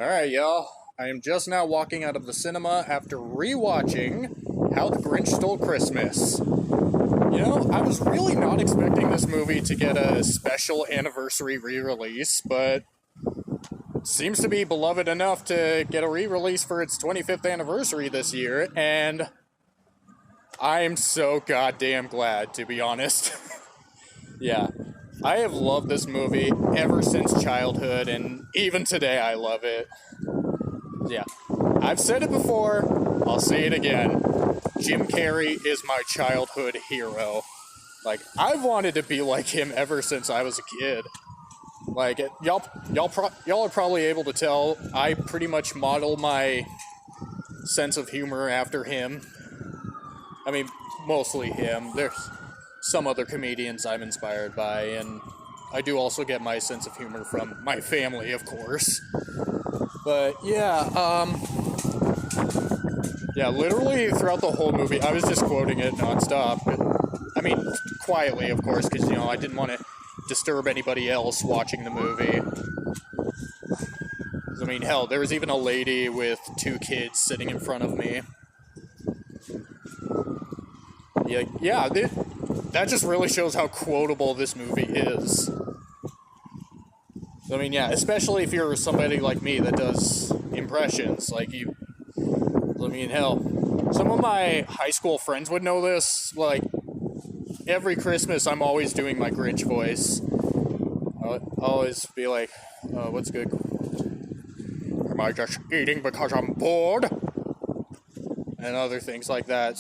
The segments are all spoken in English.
Alright, y'all. I am just now walking out of the cinema after rewatching How the Grinch Stole Christmas. I was really not expecting this movie to get a special anniversary re-release, but it seems to be beloved enough to get a re-release for its 25th anniversary this year, and I am so goddamn glad, to be honest. Yeah. I have loved this movie ever since childhood, and even today I love it. Yeah. I've said it before, I'll say it again. Jim Carrey is my childhood hero. I've wanted to be like him ever since I was a kid. Y'all are probably able to tell I pretty much model my sense of humor after him. I mean, mostly him. There's some other comedians I'm inspired by, and I do also get my sense of humor from my family, of course. But yeah, literally throughout the whole movie, I was just quoting it nonstop. I mean, quietly, of course, because, I didn't want to disturb anybody else watching the movie. I mean, hell, there was even a lady with 2 kids sitting in front of me. Yeah, that just really shows how quotable this movie is. I mean, yeah, especially if you're somebody like me that does impressions, hell, some of my high school friends would know this. Every Christmas, I'm always doing my Grinch voice. I'll always be like, what's good? Am I just eating because I'm bored? And other things like that.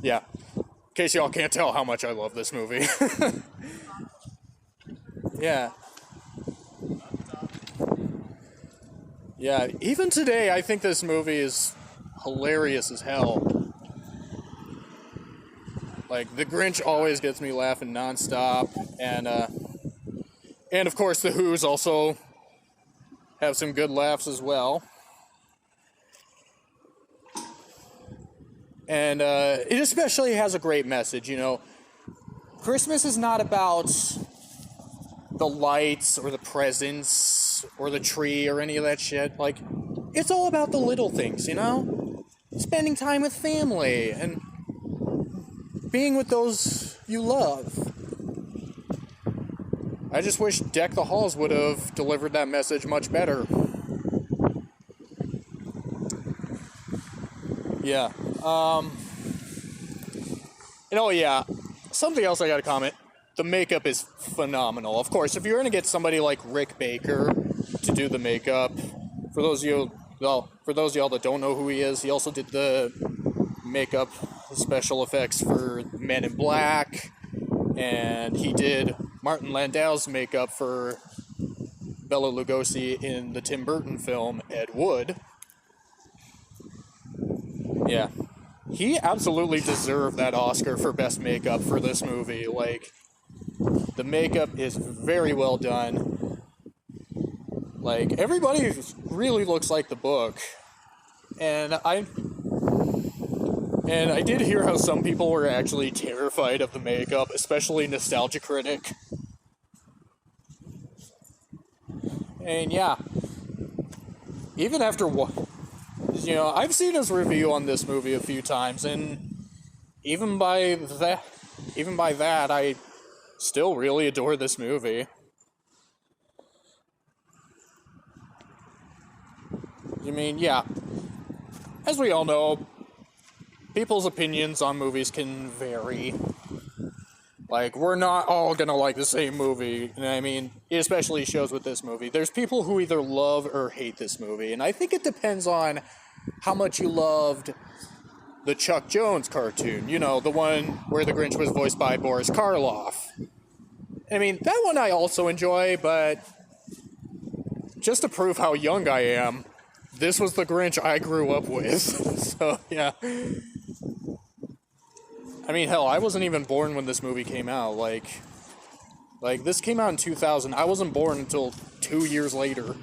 Yeah. In case y'all can't tell how much I love this movie. Yeah. Yeah, even today, I think this movie is hilarious as hell. The Grinch always gets me laughing nonstop, and of course the Who's also have some good laughs as well. And it especially has a great message, Christmas is not about the lights or the presents or the tree or any of that shit. It's all about the little things, Spending time with family and being with those you love. I just wish Deck the Halls would have delivered that message much better. Yeah. Yeah, something else I gotta comment. The makeup is phenomenal. Of course, if you're gonna get somebody like Rick Baker to do the makeup, for those of y'all that don't know who he is, he also did the makeup special effects for Men in Black, and he did Martin Landau's makeup for Bela Lugosi in the Tim Burton film Ed Wood. Yeah. He absolutely deserved that Oscar for best makeup for this movie. The makeup is very well done. Everybody really looks like the book. And I did hear how some people were actually terrified of the makeup, especially Nostalgia Critic. And yeah, even after I've seen his review on this movie a few times, and even by that, I still really adore this movie. Yeah. As we all know, people's opinions on movies can vary. We're not all gonna like the same movie. It especially shows with this movie. There's people who either love or hate this movie, and I think it depends on how much you loved the Chuck Jones cartoon. The one where the Grinch was voiced by Boris Karloff. That one I also enjoy, but just to prove how young I am, this was the Grinch I grew up with. So, yeah. Hell, I wasn't even born when this movie came out. This came out in 2000. I wasn't born until 2 years later.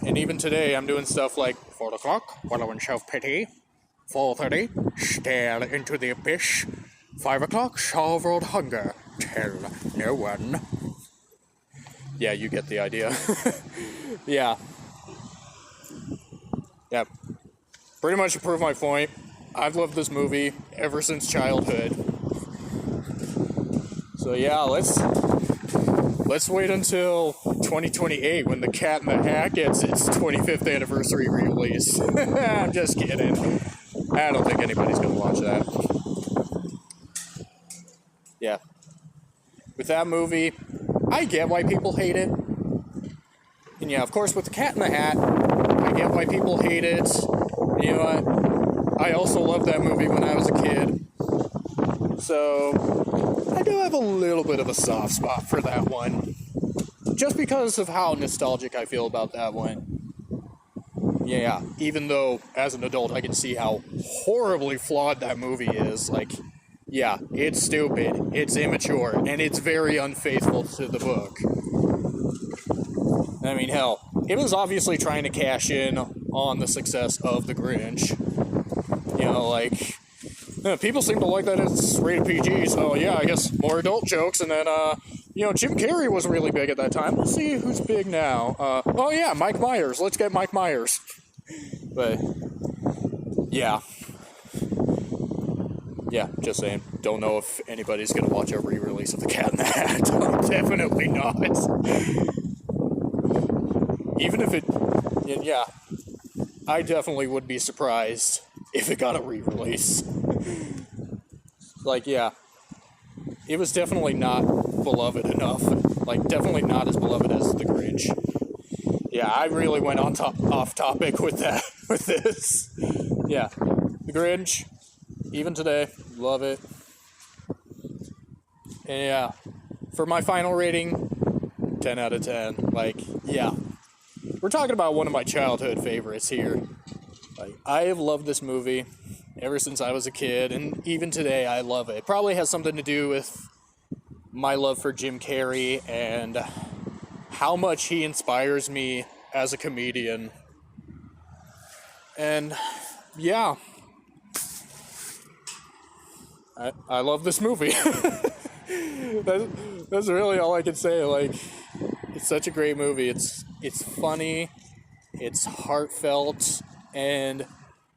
And even today, I'm doing stuff like 4 o'clock, wallow in self-pity. 4:30, stare into the abyss. 5 o'clock, solve world hunger. Tell no one. yeah, you get the idea. Yeah. Yeah. Pretty much to prove my point, I've loved this movie ever since childhood. So yeah, let's wait until 2028 when The Cat in the Hat gets its 25th anniversary release. I'm just kidding. I don't think anybody's gonna watch that. Yeah. With that movie, I get why people hate it. And yeah, of course, with The Cat in the Hat, I get why people hate it. And you know what? I also loved that movie when I was a kid. So, I do have a little bit of a soft spot for that one. Just because of how nostalgic I feel about that one. Yeah, even though, as an adult, I can see how horribly flawed that movie is. Like, yeah, it's stupid, it's immature, and it's very unfaithful to the book. I mean, hell, it was obviously trying to cash in on the success of The Grinch. You know, like, people seem to like that it's rated PG, so yeah, I guess more adult jokes, and then, you know, Jim Carrey was really big at that time. Let's see who's big now. Oh yeah, Mike Myers. Let's get Mike Myers. But, yeah. Yeah, just saying. Don't know if anybody's gonna watch a re-release of The Cat in the Hat. Definitely not. Even if it... Yeah. I definitely would be surprised if it got a re-release. Like, yeah. It was definitely not beloved enough. Like, definitely not as beloved as The Grinch. Yeah, I really went off topic with that, with this. Yeah. The Grinch, even today, love it. And yeah, for my final rating, 10 out of 10. Like, yeah. We're talking about one of my childhood favorites here. Like, I have loved this movie ever since I was a kid, and even today I love it. It probably has something to do with my love for Jim Carrey and how much he inspires me as a comedian. And yeah, I love this movie. That's really all I can say. Like, it's such a great movie. It's funny, it's heartfelt, and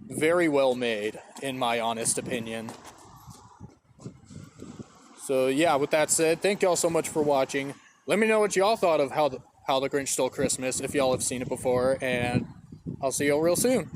very well made, in my honest opinion. So yeah, with that said, thank y'all so much for watching. Let me know what y'all thought of how the Grinch Stole Christmas, if y'all have seen it before, and I'll see y'all real soon.